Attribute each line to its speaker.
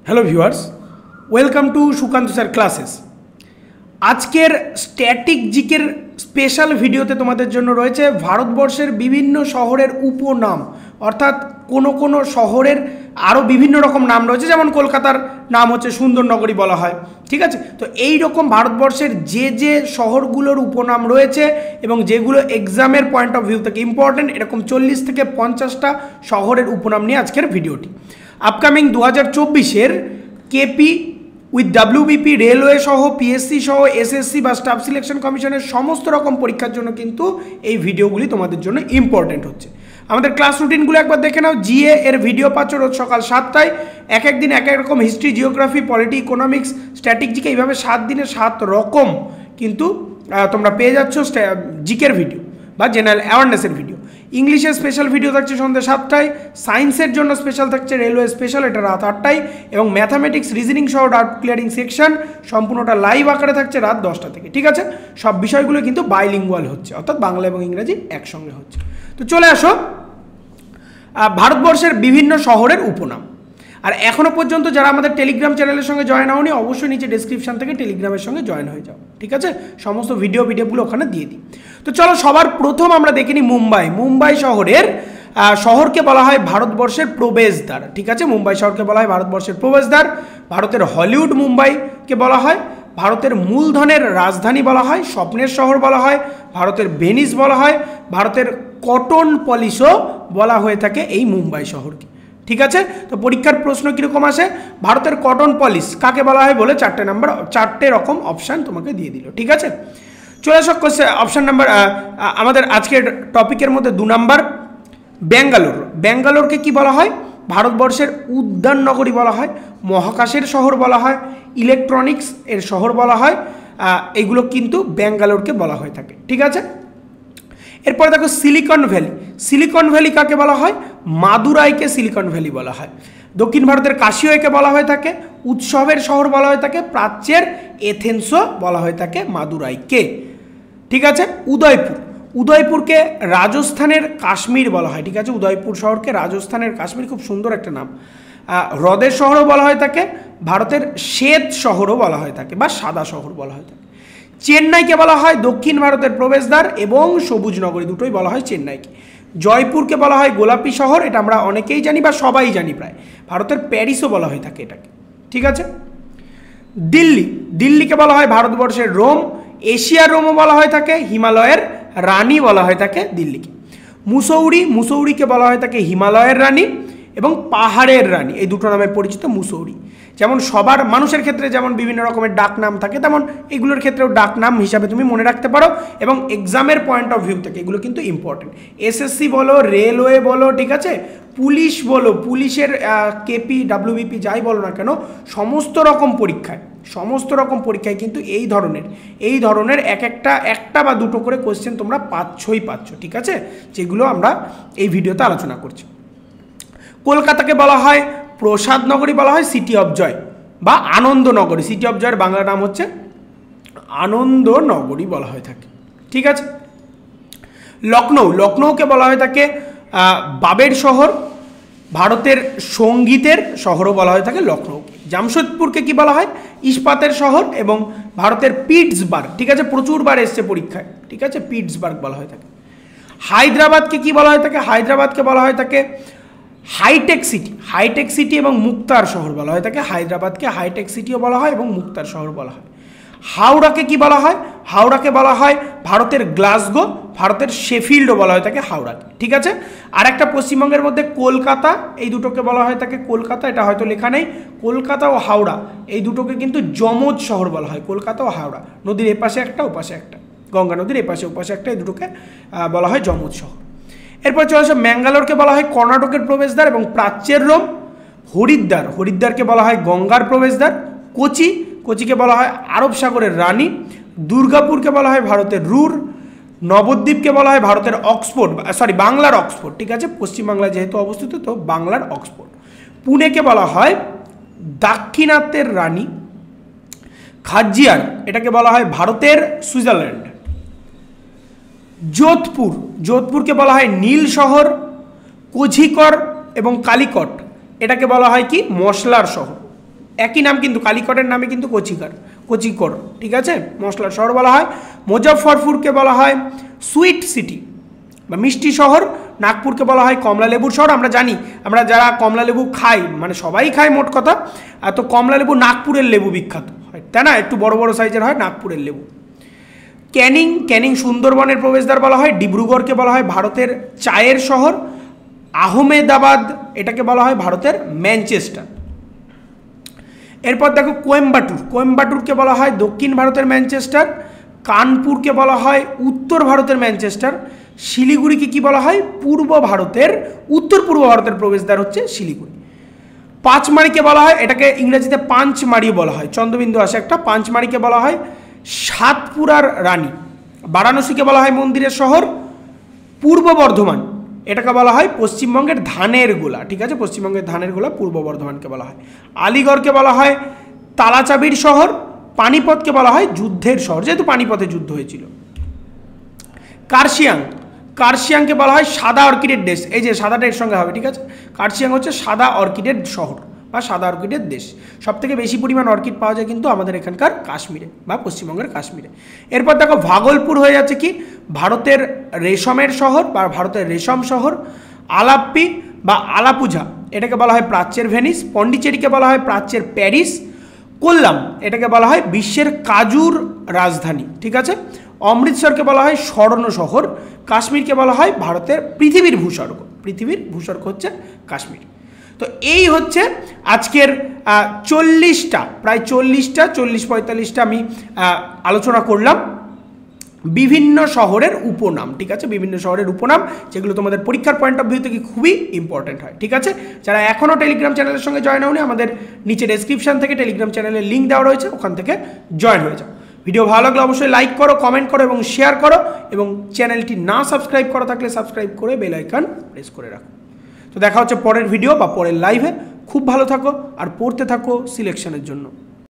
Speaker 1: Hello viewers, welcome to Sukanta sir classes. আজকের static জিকের special ভিডিওতে তোমাদের জন্য রয়েছে ভারতবর্ষের বিভিন্ন শহরের উপনাম, অর্থাৎ কোনো শহরের আরও বিভিন্ন রকম নাম রয়েছে। যেমন কলকাতার নাম হচ্ছে সুন্দরনগরী বলা হয়, ঠিক আছে? তো এই রকম ভারতবর্ষের যে শহরগুলোর উপনাম রয়েছে এবং যেগুলো এক্সামের পয়েন্ট অফ ভিউ থেকে ইম্পর্টেন্ট, এরকম 40 থেকে 50টা শহরের উপনাম নিয়ে আজকের ভিডিওটি। আপকামিং 2024-এর কেপি উইথ ডাব্লিউবিপি, রেলওয়ে সহ, পিএসসি সহ, এসএসসি বা স্টাফ সিলেকশন কমিশনের সমস্ত রকম পরীক্ষার জন্য কিন্তু এই ভিডিওগুলি তোমাদের জন্য ইম্পর্টেন্ট হচ্ছে। আমাদের ক্লাস রুটিনগুলো একবার দেখে নাও। জিএ এর ভিডিও পাচ্ছ রোজ সকাল 7টায়। এক দিন এক এক রকম history, geography, polity, economics, static GK, এইভাবে 7 দিনে 7 রকম কিন্তু তোমরা পেয়ে যাচ্ছ জিকের ভিডিও বা জেনারেল অ্যাওয়ারনেসের ভিডিও। ইংলিশের স্পেশাল ভিডিও থাকছে সন্ধ্যে 7টায়, সায়েন্সের জন্য স্পেশাল থাকছে রেলওয়ে স্পেশাল, এটা রাত 8টায়, এবং ম্যাথামেটিক্স, রিজনিং সহ ডাউট ক্লিয়ারিং সেকশন সম্পূর্ণটা লাইভ আকারে থাকছে রাত 10টা থেকে, ঠিক আছে? সব বিষয়গুলো কিন্তু বাইলিঙ্গুয়াল হচ্ছে, অর্থাৎ বাংলা এবং ইংরেজি একসঙ্গে হচ্ছে। তো চলে আসো ভারতবর্ষের বিভিন্ন শহরের উপনাম। আর এখনও পর্যন্ত যারা আমাদের টেলিগ্রাম চ্যানেলের সঙ্গে জয়েন হওনি, অবশ্যই নিচে ডেসক্রিপশন থেকে টেলিগ্রামের সঙ্গে জয়েন হয়ে যাও, ঠিক আছে? সমস্ত ভিডিওগুলো ওখানে দিয়ে দিই। তো চলো, সবার প্রথম আমরা দেখে নিই মুম্বাই শহরকে বলা হয় ভারতবর্ষের প্রবেশদ্বার, ঠিক আছে? মুম্বাই শহরকে বলা হয় ভারতবর্ষের প্রবেশদ্বার। ভারতের হলিউড মুম্বাইকে বলা হয়, ভারতের মূলধনের রাজধানী বলা হয়, স্বপ্নের শহর বলা হয়, ভারতের ভেনিস বলা হয়, ভারতের কটন পলিশও বলা হয়ে থাকে এই মুম্বাই শহরকে, ঠিক আছে? তো পরীক্ষার প্রশ্ন কীরকম আসে, ভারতের কটন পলিশ কাকে বলা হয় বলে 4টে রকম অপশান তোমাকে দিয়ে দিল, ঠিক আছে? চলে আসো অপশান নাম্বার, আমাদের আজকের টপিকের মধ্যে 2 নাম্বার, ব্যাঙ্গালোরকে কি বলা হয়? ভারতবর্ষের উদ্যান নগরী বলা হয়, মহাকাশের শহর বলা হয়, ইলেকট্রনিক্স এর শহর বলা হয়। এগুলো কিন্তু ব্যাঙ্গালোরকে বলা হয়ে থাকে, ঠিক আছে? এরপরে দেখো সিলিকন ভ্যালি কাকে বলা হয়? মাদুরাইকে সিলিকন ভ্যালি বলা হয়। দক্ষিণ ভারতের কাশিওকে বলা হয়ে থাকে উৎসবের শহর বলা হয়ে থাকে, প্রাচ্যের এথেন্সও বলা হয়ে থাকে মাদুরাইকে, ঠিক আছে? উদয়পুরকে রাজস্থানের কাশ্মীর বলা হয়, ঠিক আছে? উদয়পুর শহরকে রাজস্থানের কাশ্মীর, খুব সুন্দর একটা নাম। হ্রদের শহরও বলা হয়ে থাকে, ভারতের শ্বেত শহরও বলা হয়ে থাকে বা সাদা শহর বলা হয়ে থাকে। চেন্নাইকে বলা হয় দক্ষিণ ভারতের প্রবেশদ্বার এবং সবুজ নগরী, দুটোই বলা হয় চেন্নাইকে। জয়পুরকে বলা হয় গোলাপি শহর, এটা আমরা অনেকেই জানি বা সবাই জানি প্রায়। ভারতের প্যারিসও বলা হয়ে থাকে এটাকে, ঠিক আছে? দিল্লিকে বলা হয় ভারতবর্ষের রোম, এশিয়ার রোমও বলা হয়ে থাকে, হিমালয়ের রানী বলা হয়ে থাকে দিল্লিকে। মুসৌরিকে বলা হয়ে থাকে হিমালয়ের রানী এবং পাহাড়ের রানী, এই দুটো নামে পরিচিত মুসৌরি। যেমন সবার মানুষের ক্ষেত্রে যেমন বিভিন্ন রকমের ডাক নাম থাকে, তেমন এগুলোর ক্ষেত্রেও ডাক নাম হিসাবে তুমি মনে রাখতে পারো, এবং এক্সামের পয়েন্ট অফ ভিউ থেকে এগুলো কিন্তু ইম্পর্টেন্ট। এসএসসি বলো, রেলওয়ে বলো, ঠিক আছে, পুলিশ বলো, পুলিশের কেপি, ডাব্লিউবিপি যাই বলো না কেন, সমস্ত রকম পরীক্ষায় কিন্তু এই ধরনের একটা বা দুটো করে কোয়েশ্চেন তোমরা পাচ্ছ, ঠিক আছে? যেগুলো আমরা এই ভিডিওতে আলোচনা করছি। কলকাতাকে বলা হয় প্রসাদ নগরী বলা হয়, সিটি অফ জয় বা আনন্দ নগরী। সিটি অফ জয়ের বাংলা নাম হচ্ছে আনন্দ নগরী বলা হয়ে থাকে, ঠিক আছে? লখনৌকে বলা হয়ে থাকে বাবের শহর, ভারতের সঙ্গীতের শহরও বলা হয়ে থাকে লখনৌকে। জামশেদপুরকে কি বলা হয়? ইস্পাতের শহর, এবং ভারতের পিটসবার্গ, ঠিক আছে? প্রচুরবার এসছে পরীক্ষায়, ঠিক আছে? পিটসবার্গ বলা হয়ে থাকে। হায়দ্রাবাদকে কি বলা হয়ে থাকে? হায়দ্রাবাদকে বলা হয়ে থাকে হাইটেক সিটি এবং মুক্তার শহর বলা হয়ে থাকে। হায়দ্রাবাদকে হাইটেক সিটিও বলা হয় এবং মুক্তার শহর বলা হয়। হাওড়াকে কি বলা হয়? হাওড়াকে বলা হয় ভারতের গ্লাসগো, ভারতের শেফিল্ডও বলা হয়ে থাকে হাওড়াকে, ঠিক আছে? আর একটা পশ্চিমবঙ্গের মধ্যে কলকাতা, এই দুটোকে বলা হয়ে থাকে কলকাতা, এটা হয়তো লেখা নেই। কলকাতা ও হাওড়া এই দুটোকে কিন্তু যমজ শহর বলা হয়, কলকাতা ও হাওড়া, নদীর এপাশে একটা ওপাশে একটা, গঙ্গা নদীর এপাশে ওপাশে একটা, এই দুটোকে বলা হয় যমজ শহর। এরপর চলে আসে ম্যাঙ্গালোরকে বলা হয় কর্ণাটকের প্রবেশদ্বার এবং প্রাচ্যের রোম। হরিদ্বারকে বলা হয় গঙ্গার প্রবেশদ্বার। কোচিকে বলা হয় আরব সাগরের রানী। দুর্গাপুরকে বলা হয় ভারতের রুর। নবদ্বীপকে বলা হয় ভারতের বাংলার অক্সফোর্ড, ঠিক আছে? পশ্চিমবাংলায় যেহেতু অবস্থিত, তো বাংলার অক্সফোর্ড। পুনেকে বলা হয় দাক্ষিণাত্যের রানী। খাজিয়ার, এটাকে বলা হয় ভারতের সুইজারল্যান্ড। যোধপুরকে বলা হয় নীল শহর। কোঝিকর এবং কালিকট, এটাকে বলা হয় কি? মশলার শহর। একই নাম কিন্তু, কালিকটের নামে কিন্তু কোচিকর, ঠিক আছে, মশলার শহর বলা হয়। মুজফ্ফরপুরকে বলা হয় সুইট সিটি বা মিষ্টি শহর। নাগপুরকে বলা হয় কমলা লেবুর শহর। আমরা জানি, আমরা যারা কমলা লেবু খাই, মানে সবাই খায় মোট কথা, তো কমলা লেবু নাগপুরের লেবু বিখ্যাত হয়, তাই না, একটু বড় বড় সাইজের হয় নাগপুরের লেবু। ক্যানিং সুন্দরবনের প্রবেশদ্বার বলা হয়। ডিব্রুগড়কে বলা হয় ভারতের চায়ের শহর। আহমেদাবাদ এটাকে বলা হয় ভারতের ম্যানচেস্টার। এরপর দেখো কোয়েম্বাটুরকে বলা হয় দক্ষিণ ভারতের ম্যানচেস্টার। কানপুরকে বলা হয় উত্তর ভারতের ম্যানচেস্টার। শিলিগুড়িকে কি বলা হয় উত্তর পূর্ব ভারতের প্রবেশদ্বার হচ্ছে শিলিগুড়ি। পাঁচমারিকে বলা হয়, এটাকে ইংরেজিতে পাঁচমারি বলা হয়, চন্দ্রবিন্দু আসে একটা, পাঁচমারিকে বলা হয় সাতপুরার রানী। বারাণসীকে বলা হয় মন্দিরের শহর। পূর্ব বর্ধমান এটাকে বলা হয় পশ্চিমবঙ্গের ধানের গোলা, ঠিক আছে, পশ্চিমবঙ্গের ধানের গোলা পূর্ব বর্ধমানকে বলা হয়। আলিগড়কে বলা হয় তালাচাবির শহর। পানিপথকে বলা হয় যুদ্ধের শহর, যেহেতু পানিপথে যুদ্ধ হয়েছিল। কার্শিয়াংকে বলা হয় সাদা অর্কিডের দেশ, এই যে সাদাটা এর সঙ্গে হবে, ঠিক আছে, কার্শিয়াং হচ্ছে সাদা অর্কিডের শহর বা সাদা অর্কিডের দেশ। সব থেকে বেশি পরিমাণ অর্কিড পাওয়া যায় কিন্তু আমাদের এখানকার কাশ্মীরে বা পশ্চিমবঙ্গের কাশ্মীরে। এরপর দেখো ভাগলপুর হয়ে যাচ্ছে কি ভারতের রেশমের শহর বা ভারতের রেশম শহর। আলাপ্পি বা আলাপুঝা এটাকে বলা হয় প্রাচ্যের ভেনিস। পন্ডিচেরিকে বলা হয় প্রাচ্যের প্যারিস। কোল্লাম এটাকে বলা হয় বিশ্বের কাজুর রাজধানী, ঠিক আছে। অমৃতসরকে বলা হয় স্বর্ণ শহর। কাশ্মীরকে বলা হয় ভারতের পৃথিবীর ভূস্বর্গ হচ্ছে কাশ্মীর। তো এই হচ্ছে আজকের 40-45টা আমি আলোচনা করলাম বিভিন্ন শহরের উপনাম, ঠিক আছে, বিভিন্ন শহরের উপনাম, যেগুলো তোমাদের পরীক্ষার পয়েন্ট অফ ভিউ থেকে খুবই ইম্পর্টেন্ট হয়, ঠিক আছে। যারা এখনও টেলিগ্রাম চ্যানেলের সঙ্গে জয়েন হওনি, আমাদের নিচে ডেসক্রিপশন থেকে টেলিগ্রাম চ্যানেলের লিঙ্ক দেওয়া রয়েছে, ওখান থেকে জয়েন হয়ে যাও। ভিডিও ভালো লাগলে অবশ্যই লাইক করো, কমেন্ট করো এবং শেয়ার করো, এবং চ্যানেলটি না সাবস্ক্রাইব করা থাকলে সাবস্ক্রাইব করে বেল আইকন প্রেস করে রাখো। তো দেখা হচ্ছে পরের ভিডিও বা পরের লাইভে। খুব ভালো থাকো আর পড়তে থাকো সিলেকশনের জন্য।